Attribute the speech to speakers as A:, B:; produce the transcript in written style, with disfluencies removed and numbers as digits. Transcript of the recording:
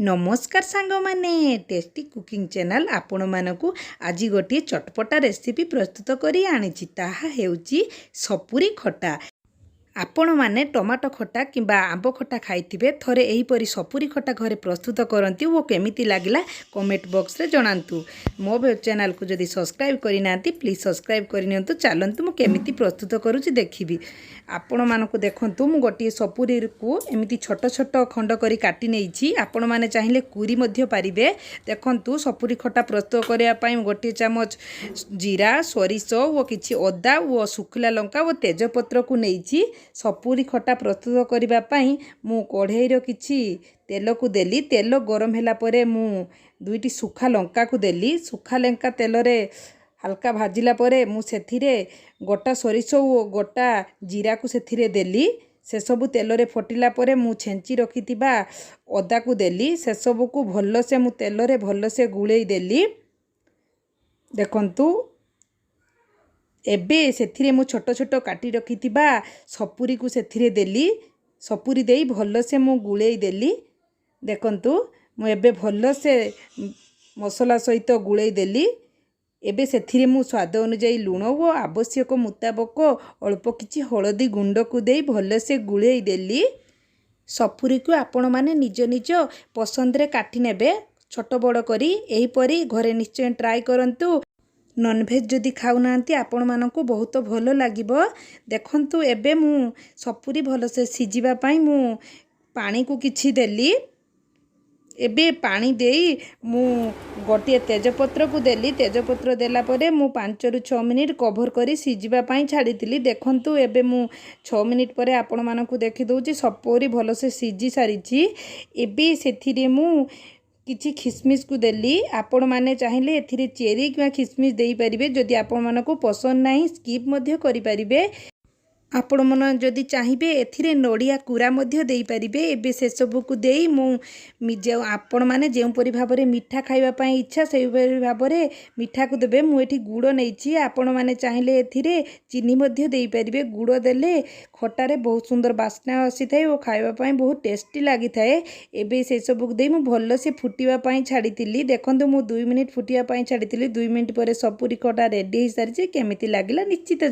A: नमस्कार सांग माने टेस्टी कुकिंग चैनल आपण मानकु आज गोटे चटपटा रेसिपी प्रस्तुत करी आनिछि ताहा हेउची सपुरी खटा। आपण माने टमाटो खटा किंबा आंब खटा खाइथिबे थरे एही परी सपुरी खटा घरे प्रस्तुत करंती वो केमिति लागिला कमेंट बॉक्स रे जणांतु। मो चैनल को जदि सब्सक्राइब करि नांती प्लीज सब्सक्राइब करि नियंतु। चलंतु मु केमिति प्रस्तुत करूची देखिबी। आपण मानकु देखंतु मु गोटी सपुरी को एमिति छोट छोट खंड करी काटी नेइछि। आपण माने चाहिले कुरी मध्य पारिबे। देखंतु सपुरी खटा प्रस्तुत करिया पई गोटी चामच जीरा सोरिष वो किछि अदा वो सुखला लंका वो तेजपत्र को नेइछि। सपुरी खटा प्रस्तुत करिबा पई मु कढ़ईर किछि तेल को देली। तेल गरम होला परे मु दुईटी सुखा लंका को देली। सुखा लंका तेल रे हल्का भाजिला परे मु सेथिरे गोटा सोरिष ओ गोटा जीरा को सेथिरे देली। से सबु तेल रे फटिला परे मु छेंची रखितिबा अदा को देली। से सबु को भल्लो से मु तेल रे भल्लो से गुळेई देली। देखंतु एबे सेथिरे मु छोट छोट काटी रखितिबा सपुरी को सेथिरे देली। सपुरी देई भल्लो से मु गुळेई देली। देखंतु मु एबे भल्लो से मसला सहित गुळेई देली। एबे सेथिरे मु स्वाद अनुसार लूण वो आवश्यक मुताबक अल्प किछि हळदी गुंड को देई भल्लो से गुळेई देली। सपुरी को आपण माने निज निज पसंद रे काटी नेबे छोट बड़ करी। एही परी घरे निश्चय ट्राई करंतु। नॉनवेज जदि खाऊना आपण मानकु बहुत भलो लागिबो। देखंतु एबे मु सपुरी भलो से सिजिबा पई मु पानी को किछि देली। एबे पानी देई मु गोटे तेजपत्र को देली। तेजपत्र देला परे मु 5 रु 6 मिनिट कवर करी सिजिबा पई छाड़ीतिली। देखंतु एबे मु 6 मिनिट परे आपण मानकु देखि दउची सपुरी भलो से सिजी सारिची। एबे सेथिरे मु किछि खिसमिस को देली। आपण माने चाहिले एथिरे चेरी किंवा खिसमिस देई परिबे। जदि आपण मानकु पसंद नाही स्किप मध्य करि परिबे। आपण मन जदि चाहिबे एथिरे नड़िया कूरा मध्य देई परिबे। एबे से सब को देई मु जो आपण माने जेउ परि भाबरे मीठा खाइबा पई इच्छा सेई परि भाबरे मीठा को देबे। मु एठी गुड़ नेइछि। आपण माने चाहिले एथिरे चीनी मध्य देई परिबे। गुड़ देले खटारे बहुत सुंदर बास्ना आसी थाए और खाइबा पई बहुत टेस्टी लागि थाए। एबे से सब को देई मु भल्लो से फुटिबा पई छाड़ीतिली। देखंतु मु 2 मिनिट फुटिबा पई छाड़ीतिली। 2 मिनिट परे सपुरी खटा रेडी हे सारिछि। केमिति लागिला निश्चित